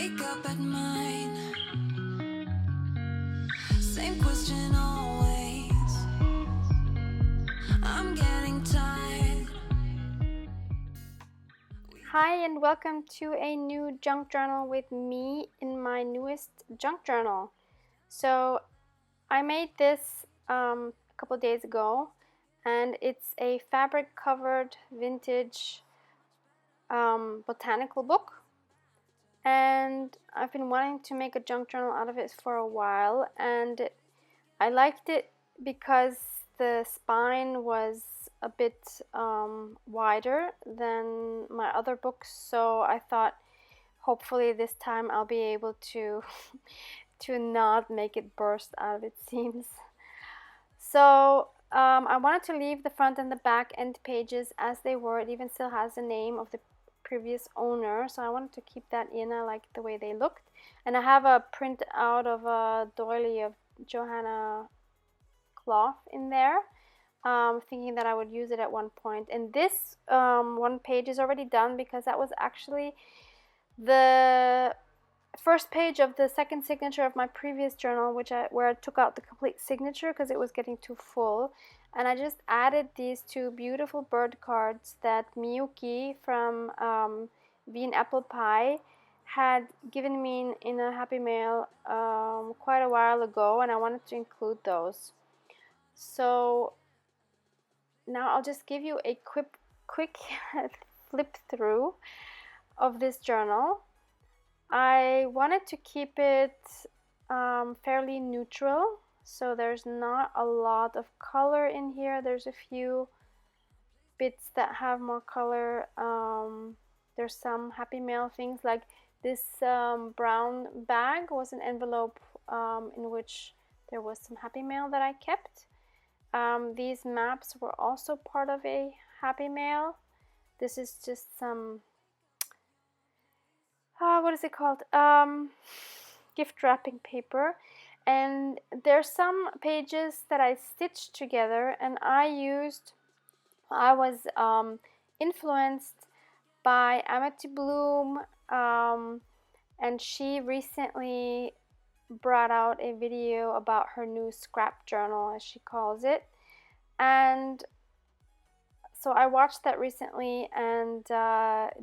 wake up at mine. Same question always. I'm getting tired. Hi and welcome to a new junk journal with me in my newest junk journal. So I made this a couple days ago, and it's a fabric covered vintage botanical book, and I've been wanting to make a junk journal out of it for a while, and I liked it because the spine was a bit wider than my other books, so I thought hopefully this time I'll be able to to not make it burst out of its seams. So I wanted to leave the front and the back end pages as they were. It even still has the name of the previous owner, so I wanted to keep that in. I liked the way they looked, and I have a print out of a doily of Johanna cloth in there, thinking that I would use it at one point. And this one page is already done because that was actually the first page of the second signature of my previous journal, where I took out the complete signature because it was getting too full, and I just added these two beautiful bird cards that Miyuki from Bean Apple Pie had given me in a Happy Mail quite a while ago, and I wanted to include those. So now I'll just give you a quick flip through of this journal. I wanted to keep it fairly neutral, so there's not a lot of color in here. There's a few bits that have more color. There's some Happy Mail things, like this brown bag was an envelope in which there was some Happy Mail that I kept. These maps were also part of a Happy Mail. This is just some what is it called? Gift wrapping paper. And there's some pages that I stitched together, and I was influenced by Amity Bloom, and she recently brought out a video about her new scrap journal, as she calls it, and so I watched that recently and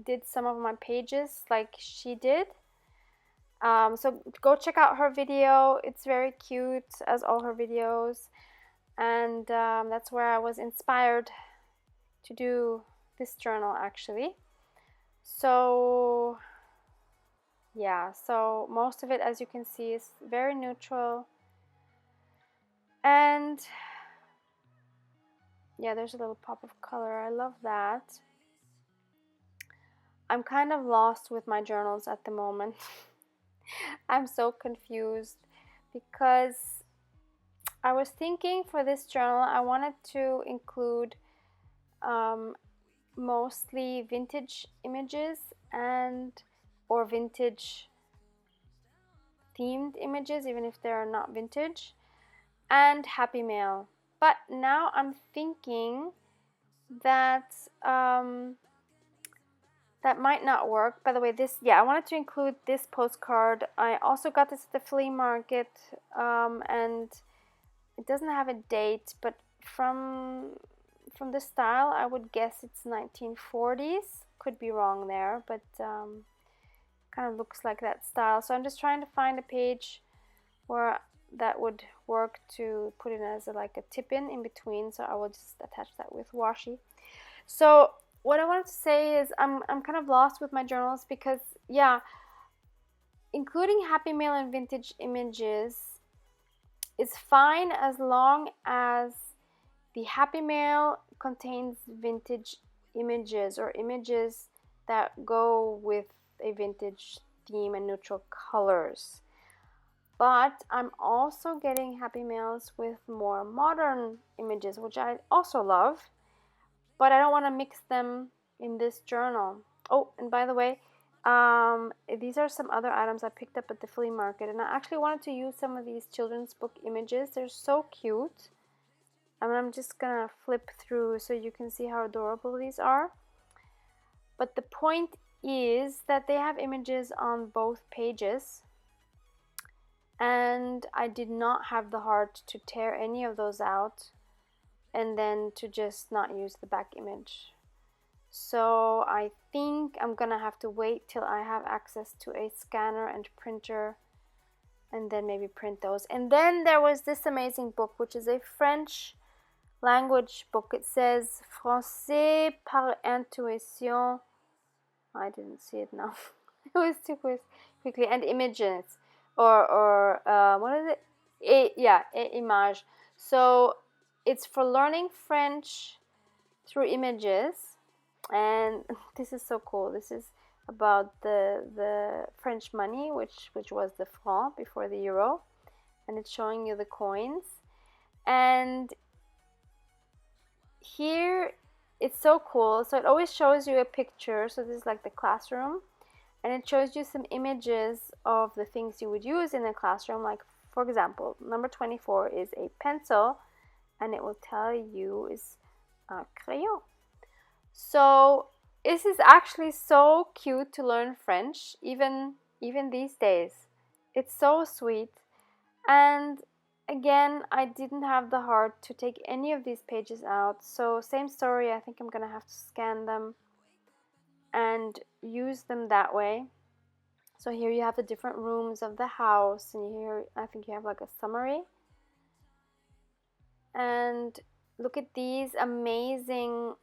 did some of my pages like she did. So go check out her video. It's very cute, as all her videos, and that's where I was inspired to do this journal, actually. So yeah, so most of it, as you can see, is very neutral, and yeah, there's a little pop of color. I love that. I'm kind of lost with my journals at the moment. I'm so confused because I was thinking for this journal I wanted to include mostly vintage images or vintage themed images, even if they're not vintage, and Happy Mail. But now I'm thinking that that might not work. By the way, I wanted to include this postcard. I also got this at the flea market, and it doesn't have a date, but from the style, I would guess it's 1940s. Could be wrong there, but kind of looks like that style. So I'm just trying to find a page where that would work to put it as like a tip-in in between. So I will just attach that with washi. So what I wanted to say is I'm kind of lost with my journals because, yeah, including Happy Mail and vintage images is fine as long as the Happy Mail contains vintage images or images that go with a vintage theme and neutral colors. But I'm also getting Happy Mails with more modern images, which I also love, but I don't want to mix them in this journal. Oh, and by the way, these are some other items I picked up at the flea market, and I actually wanted to use some of these children's book images. They're so cute. And I'm just gonna flip through so you can see how adorable these are. But the point is that they have images on both pages, and I did not have the heart to tear any of those out and then to just not use the back image. So I think I'm gonna have to wait till I have access to a scanner and printer and then maybe print those. And then there was this amazing book, which is a French language book. It says Français par intuition. I didn't see it now. It was too quickly. And images, or what is it? Image. So it's for learning French through images, and this is so cool. This is about the French money, which was the franc before the euro, and it's showing you the coins. And here it's so cool. So it always shows you a picture. So this is like the classroom, and it shows you some images of the things you would use in a classroom. Like, for example, number 24 is a pencil, and it will tell you is a crayon. So this is actually so cute to learn French, even these days. It's so sweet. And again, I didn't have the heart to take any of these pages out. So same story, I think I'm gonna have to scan them and use them that way. So here you have the different rooms of the house, and here I think you have like a summary. And look at these amazing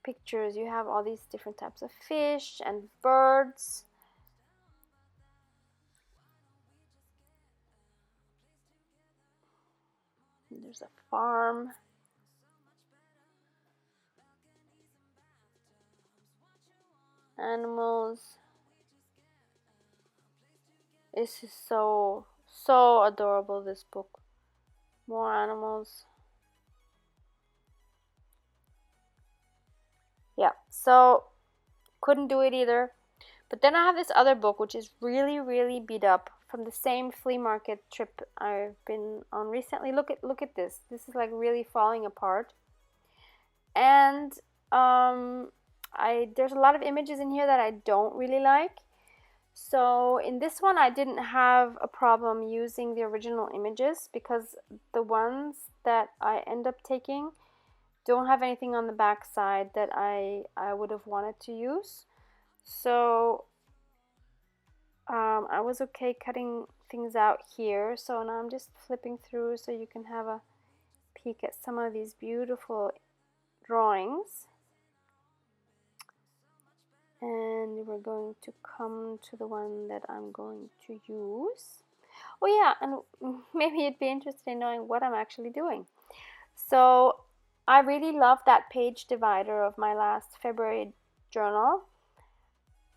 pictures. You have all these different types of fish and birds. There's a farm. Animals. This is so adorable, this book. More animals. Yeah, so couldn't do it either. But then I have this other book which is really beat up from the same flea market trip I've been on recently. Look at this. This is like really falling apart. And there's a lot of images in here that I don't really like. So in this one I didn't have a problem using the original images, because the ones that I end up taking don't have anything on the back side that I would have wanted to use. So I was okay cutting things out here. So now I'm just flipping through so you can have a peek at some of these beautiful drawings. And we're going to come to the one that I'm going to use. Oh yeah, and maybe you'd be interested in knowing what I'm actually doing. So I really love that page divider of my last February journal,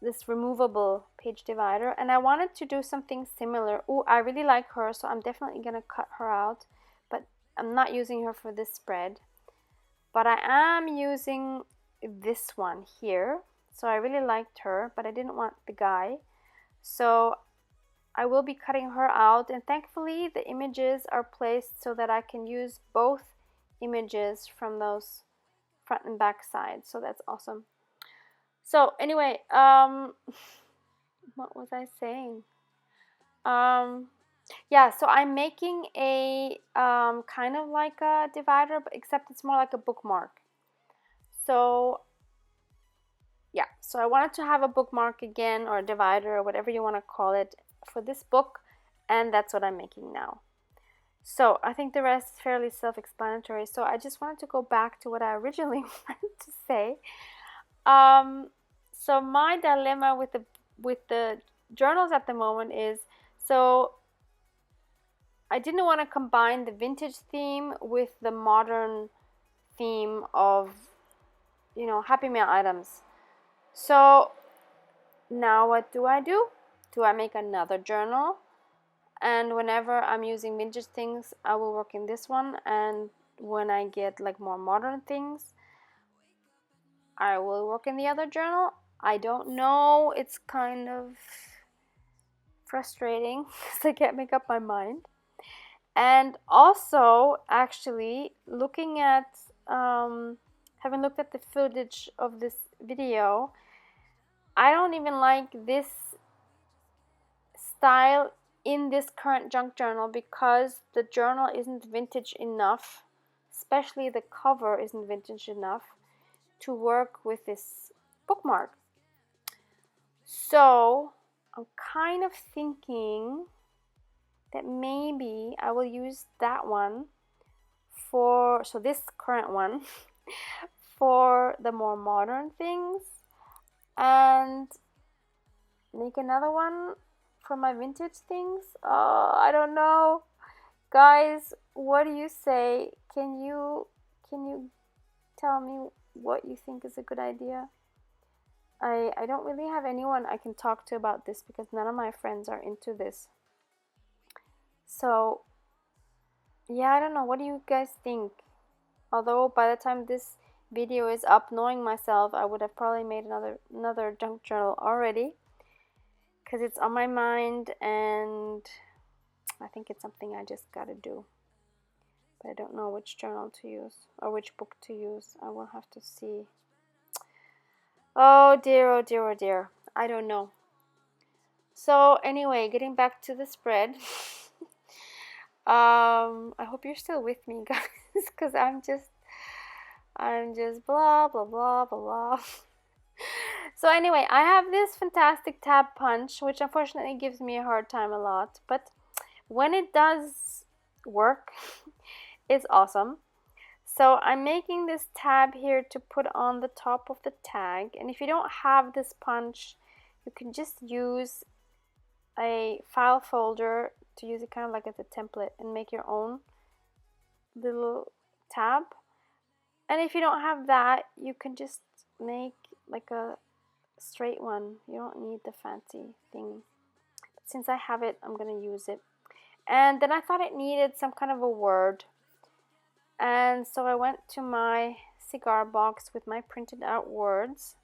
this removable page divider, and I wanted to do something similar. Oh, I really like her, so I'm definitely gonna cut her out, but I'm not using her for this spread. But I am using this one here. So I really liked her, but I didn't want the guy. So I will be cutting her out, and thankfully the images are placed so that I can use both images from those front and back sides. So that's awesome. So anyway, what was I saying? Yeah, so I'm making a kind of like a divider, but except it's more like a bookmark. So yeah, so I wanted to have a bookmark again, or a divider, or whatever you want to call it, for this book, and that's what I'm making now. So I think the rest is fairly self-explanatory. So I just wanted to go back to what I originally wanted to say. So my dilemma with the journals at the moment is, so I didn't want to combine the vintage theme with the modern theme of, you know, Happy Mail items. So now what do? Do I make another journal? And whenever I'm using vintage things, I will work in this one. And when I get like more modern things, I will work in the other journal. I don't know. It's kind of frustrating because I can't make up my mind. And also, actually, looking at, having looked at the footage of this video, I don't even like this style in this current junk journal because the journal isn't vintage enough, especially the cover isn't vintage enough to work with this bookmark. So I'm kind of thinking that maybe I will use that one for, so this current one, for the more modern things, and make another one for my vintage things. I don't know. Guys, what do you say? Can you tell me what you think is a good idea? I don't really have anyone I can talk to about this because none of my friends are into this. So, yeah, I don't know. What do you guys think? Although by the time this video is up, knowing myself, I would have probably made another junk journal already because it's on my mind and I think it's something I just gotta do. But I don't know which journal to use or which book to use. I will have to see. Oh dear, oh dear, oh dear. I don't know. So anyway, getting back to the spread. I hope you're still with me, guys, because I'm just blah blah blah blah blah. So anyway, I have this fantastic tab punch, which unfortunately gives me a hard time a lot, but when it does work, it's awesome. So I'm making this tab here to put on the top of the tag, and if you don't have this punch, you can just use a file folder to use it kind of like as a template and make your own little tab. And if you don't have that, you can just make like a straight one. You don't need the fancy thing. But since I have it, I'm gonna use it. And then I thought it needed some kind of a word. And so I went to my cigar box with my printed out words.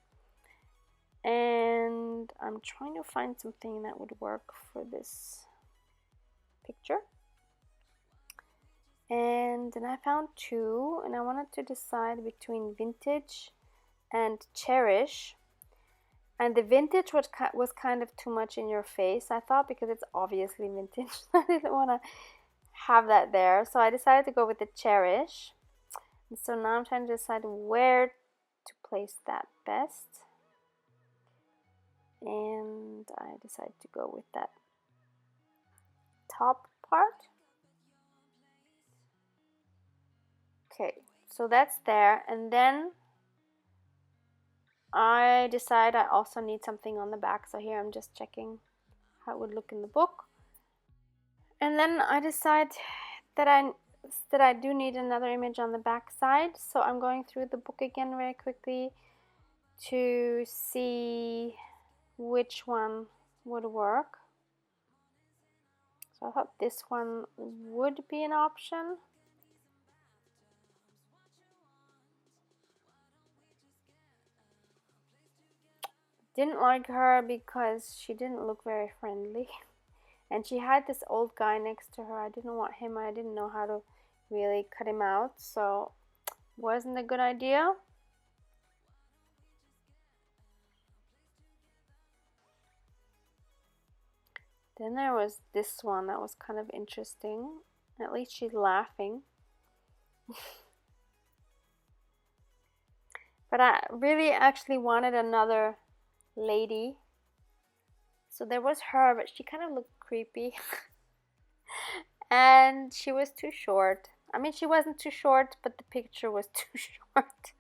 And I'm trying to find something that would work for this picture. And then I found two, and I wanted to decide between vintage and cherish. And the vintage was kind of too much in your face, I thought, because it's obviously vintage. I didn't want to have that there, so I decided to go with the cherish. And so now I'm trying to decide where to place that best. And I decided to go with that top part. Okay, so that's there, and then I decide I also need something on the back. So here I'm just checking how it would look in the book. And then I decide that I do need another image on the back side. So I'm going through the book again very quickly to see which one would work. So I thought this one would be an option. Didn't like her because she didn't look very friendly. And she had this old guy next to her. I didn't want him. I didn't know how to really cut him out. So wasn't a good idea. Then there was this one that was kind of interesting. At least she's laughing. But I really actually wanted another lady. So there was her, but she kind of looked creepy. And she was too short. I mean, she wasn't too short, but the picture was too short.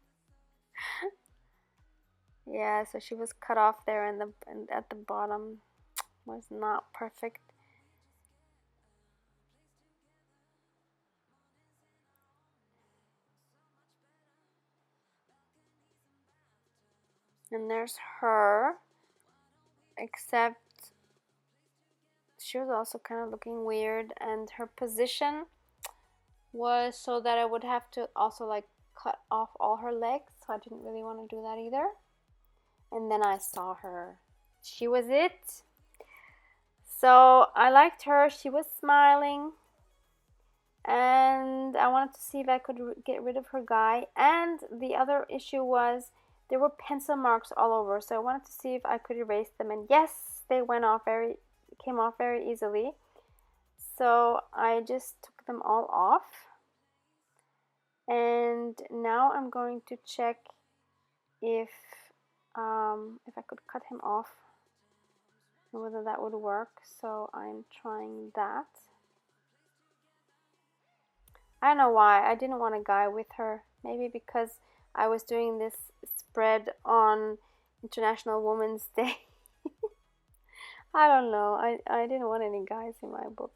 Yeah, so she was cut off there and at the bottom was not perfect. And there's her, except she was also kind of looking weird, and her position was so that I would have to also like cut off all her legs, so I didn't really want to do that either. And then I saw her. She was it. So I liked her. She was smiling, and I wanted to see if I could get rid of her guy. And the other issue was there were pencil marks all over, so I wanted to see if I could erase them, and yes, they came off very easily. So I just took them all off, and now I'm going to check if I could cut him off and whether that would work. So I'm trying that. I don't know why I didn't want a guy with her. Maybe because I was doing this spread on International Women's Day. I don't know. I didn't want any guys in my book.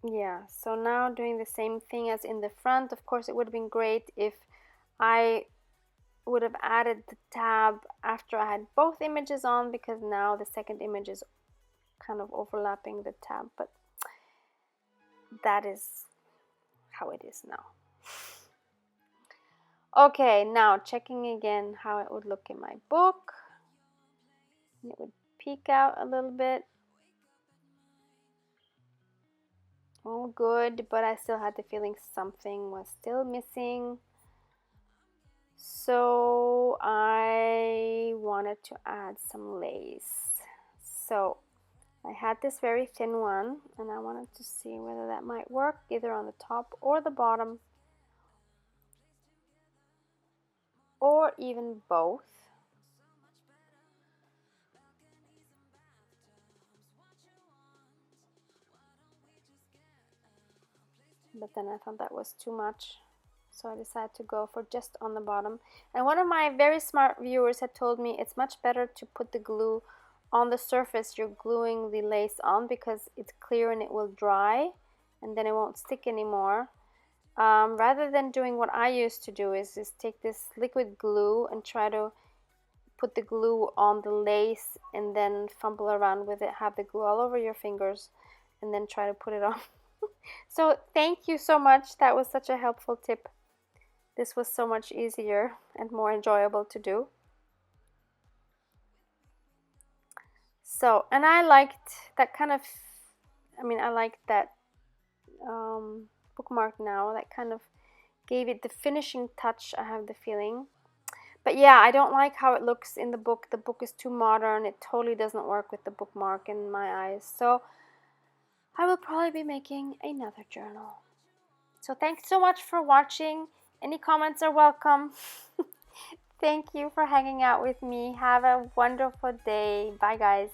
Yeah, so now doing the same thing as in the front. Of course, it would have been great if I would have added the tab after I had both images on, because now the second image is kind of overlapping the tab, but that is how it is now. Okay, now checking again how it would look in my book. It would peek out a little bit. All good, but I still had the feeling something was still missing. So I wanted to add some lace. So I had this very thin one, and I wanted to see whether that might work either on the top or the bottom, or even both. But then I thought that was too much, so I decided to go for just on the bottom. And one of my very smart viewers had told me it's much better to put the glue on the surface you're gluing the lace on, because it's clear and it will dry and then it won't stick anymore. Rather than doing what I used to do, is just take this liquid glue and try to put the glue on the lace and then fumble around with it, have the glue all over your fingers, and then try to put it on. So thank you so much. That was such a helpful tip. This was so much easier and more enjoyable to do. So, and I liked that kind of, I liked that bookmark now. That kind of gave it the finishing touch, I have the feeling. But yeah, I don't like how it looks in the book. The book is too modern. It totally doesn't work with the bookmark in my eyes. So I will probably be making another journal. So thanks so much for watching. Any comments are welcome. Thank you for hanging out with me. Have a wonderful day. Bye, guys.